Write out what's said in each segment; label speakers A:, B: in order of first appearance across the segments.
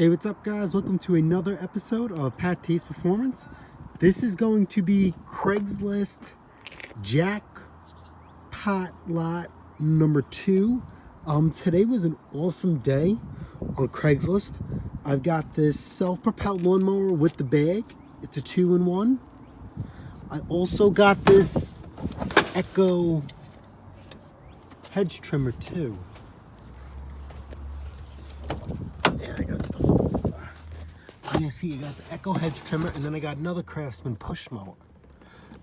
A: Hey, what's up guys? Welcome to another episode of Pat Taste Performance. This is going to be Craigslist Jackpot lot number 2. Today was an awesome day on Craigslist. I've got this self-propelled lawnmower with the bag. It's a 2-in-1. I also got this Echo hedge trimmer too. Yeah, I got stuff all over. You see, I got the Echo hedge trimmer, and then I got another Craftsman push mower. All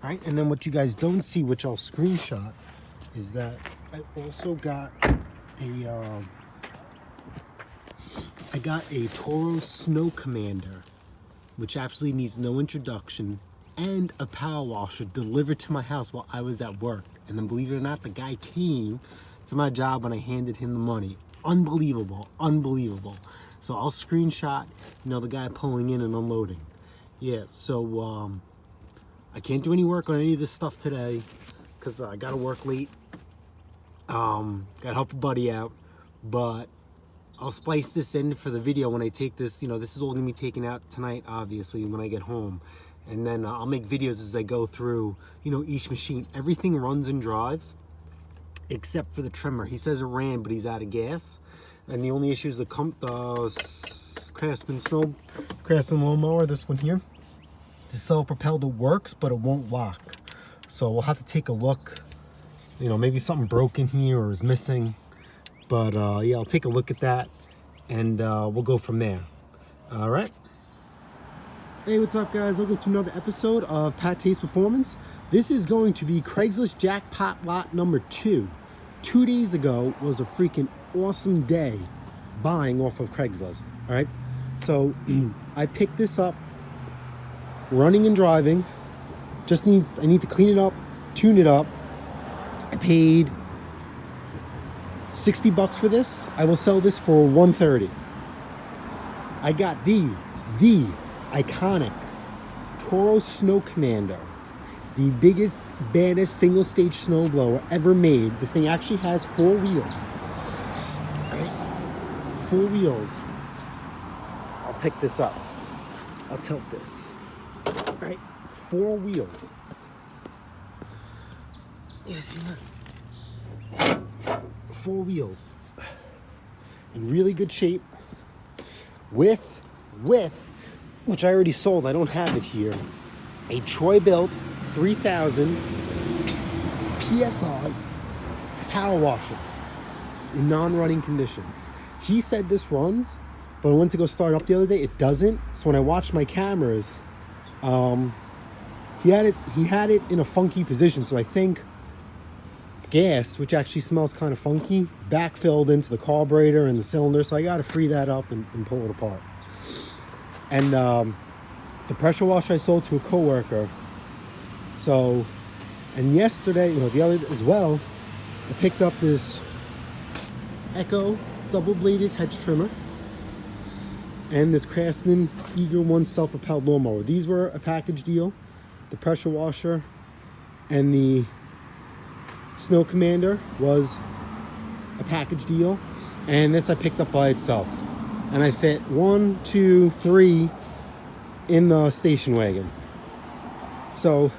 A: right, and then what you guys don't see, which I'll screenshot, is that I also got a Toro Snow Commander, which absolutely needs no introduction, and a power washer delivered to my house while I was at work. And then, believe it or not, the guy came to my job when I handed him the money. Unbelievable, unbelievable. So I'll screenshot, the guy pulling in and unloading. Yeah, so I can't do any work on any of this stuff today because I gotta work late. Gotta help a buddy out, but I'll splice this in for the video when I take this. This is all gonna be taken out tonight, obviously, when I get home. And then I'll make videos as I go through, each machine. Everything runs and drives except for the trimmer. He says it ran, but he's out of gas. And the only issue is the Craftsman lawnmower, this one here. It's self-propelled, it works, but it won't lock. So we'll have to take a look. Maybe something broken here or is missing. But yeah, I'll take a look at that and we'll go from there. All right. Hey, what's up guys? Welcome to another episode of Pat Taste Performance. This is going to be Craigslist Jackpot lot number 2. 2 days ago was a freaking awesome day buying off of Craigslist. All right, so I picked this up running and driving. I need to clean it up, tune it up. I paid $60 for this. I will sell this for $130. I got the iconic Toro Snow Commander, the biggest, baddest single stage snowblower ever made. This thing actually has 4 wheels. 4 wheels. I'll pick this up. I'll tilt this. Right, 4 wheels. Yeah, see that? 4 wheels. In really good shape. With, which I already sold, I don't have it here, a Troy-Bilt 3000 PSI power washer in non-running condition. He said this runs, but I went to go start up the other day. It doesn't. So when I watched my cameras, he had it in a funky position. So I think gas, which actually smells kind of funky, backfilled into the carburetor and the cylinder. So I got to free that up and pull it apart. And the pressure washer I sold to a coworker. So, and yesterday, the other as well, I picked up this Echo double-bladed hedge trimmer and this Craftsman Eager 1 self-propelled lawnmower. These were a package deal. The pressure washer and the Snow Commander was a package deal, and this I picked up by itself. And I fit 1, 2, 3 in the station wagon. So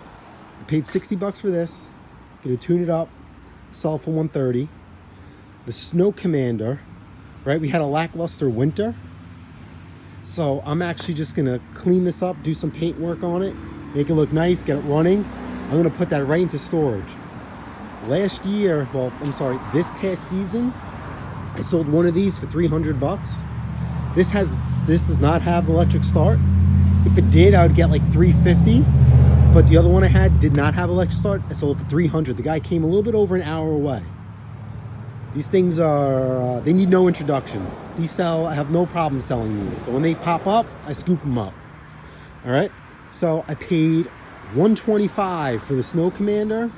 A: I paid $60 for this. Gonna tune it up, sell for $130. The Snow Commander, right? We had a lackluster winter. So I'm actually just gonna clean this up, do some paint work on it, make it look nice, get it running. I'm gonna put that right into storage. Last year, this past season, I sold one of these for $300. This does not have electric start. If it did, I would get like $350. But the other one I had did not have electric start. I sold it for $300. The guy came a little bit over an hour away. These things are, they need no introduction. I have no problem selling these. So when they pop up, I scoop them up. All right. So I paid $125 for the Snow Commander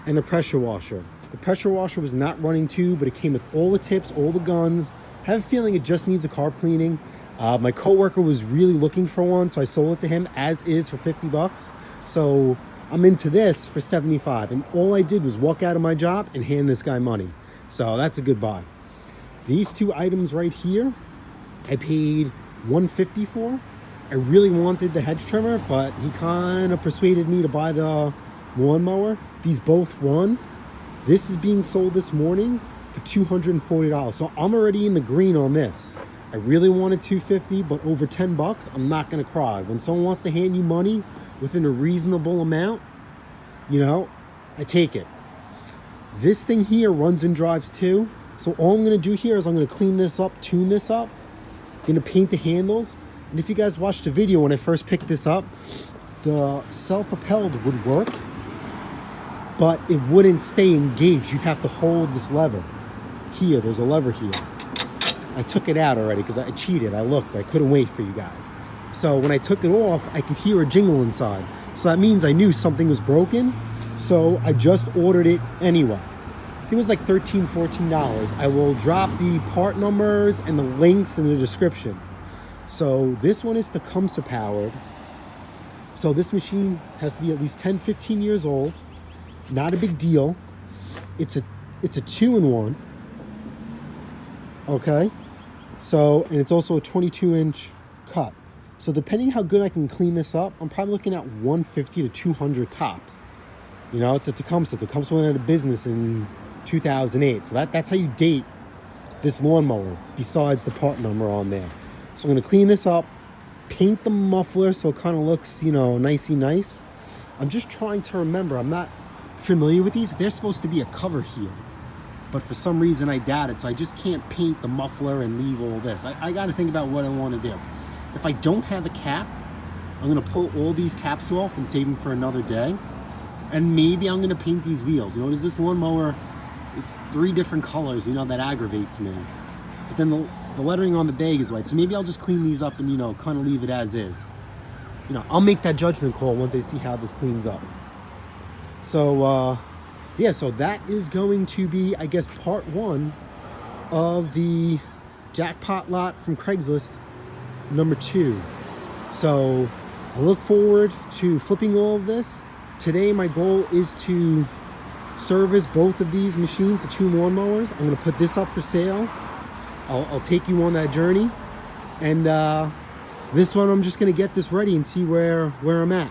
A: and the pressure washer. The pressure washer was not running too, but it came with all the tips, all the guns. I have a feeling it just needs a carb cleaning. My coworker was really looking for one, so I sold it to him as is for $50. So I'm into this for $75, and all I did was walk out of my job and hand this guy money. So that's a good buy. These 2 items right here, I paid $150 for. I really wanted the hedge trimmer, but he kind of persuaded me to buy the lawnmower. These both run. This is being sold this morning for $240. So I'm already in the green on this. I really wanted $250, but over $10, I'm not gonna cry. When someone wants to hand you money within a reasonable amount, you know, I take it. This thing here runs and drives too. So all I'm gonna do here is I'm gonna clean this up, tune this up, gonna paint the handles. And if you guys watched the video when I first picked this up, the self-propelled would work, but it wouldn't stay engaged. You'd have to hold this lever. Here, there's a lever here. I took it out already because I cheated. I looked, I couldn't wait for you guys. So when I took it off, I could hear a jingle inside. So that means I knew something was broken. So I just ordered it anyway. I think it was like $13, $14. I will drop the part numbers and the links in the description. So this one is Tecumseh powered. So this machine has to be at least 10, 15 years old. Not a big deal. It's a 2-in-1. Okay. So, and it's also a 22-inch cut. So depending how good I can clean this up, I'm probably looking at 150 to 200 tops. You know, it's a Tecumseh. Tecumseh went out of business in 2008. So that's how you date this lawnmower, besides the part number on there. So I'm going to clean this up, paint the muffler so it kind of looks, you know, nicey nice. I'm just trying to remember. I'm not familiar with these. There's supposed to be a cover here, but for some reason I doubt it. So I just can't paint the muffler and leave all this. I got to think about what I want to do. If I don't have a cap, I'm going to pull all these caps off and save them for another day. And maybe I'm going to paint these wheels. You know, there's this lawnmower is 3 different colors, you know, that aggravates me. But then the lettering on the bag is white. So maybe I'll just clean these up and, you know, kind of leave it as is. You know, I'll make that judgment call once I see how this cleans up. So, yeah, so that is going to be, I guess, part 1 of the Jackpot lot from Craigslist, number 2. So I look forward to flipping all of this. Today, my goal is to service both of these machines, the 2 lawnmowers. I'm going to put this up for sale. I'll take you on that journey. And this one, I'm just going to get this ready and see where I'm at.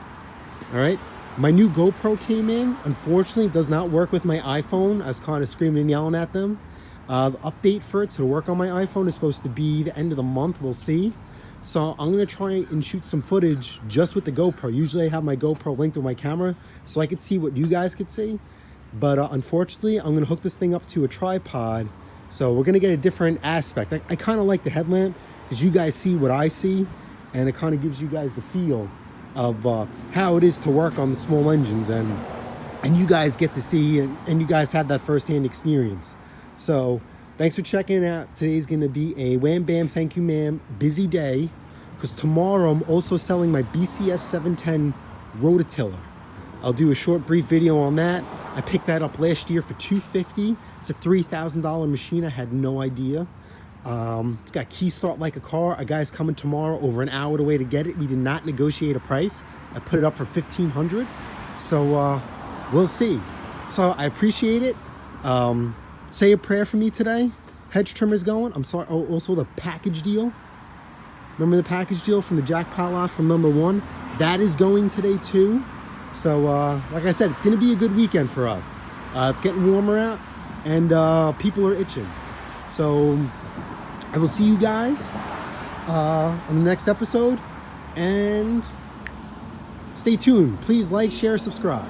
A: All right. My new GoPro came in. Unfortunately, it does not work with my iPhone. I was kind of screaming and yelling at them. The update for it to work on my iPhone is supposed to be the end of the month. We'll see. So I'm going to try and shoot some footage just with the GoPro. Usually I have my GoPro linked with my camera so I could see what you guys could see. But unfortunately, I'm going to hook this thing up to a tripod. So we're going to get a different aspect. I kind of like the headlamp because you guys see what I see. And it kind of gives you guys the feel of how it is to work on the small engines. And you guys get to see and you guys have that firsthand experience. So thanks for checking it out. Today's going to be a wham bam thank you ma'am busy day because tomorrow I'm also selling my BCS 710 rototiller. I'll do a short brief video on that. I picked that up last year for $250. It's a $3,000 machine. I had no idea. It's got key start like a car. A guy's coming tomorrow over an hour away to get it. We did not negotiate a price. I put it up for $1,500. So we'll see. So I appreciate it. Say a prayer for me today. Hedge trimmer's going. I'm sorry. Oh, also the package deal. Remember the package deal from the Jackpot lot from number 1? That is going today too. So like I said, it's going to be a good weekend for us. It's getting warmer out and people are itching. So I will see you guys on the next episode and stay tuned. Please like, share, subscribe.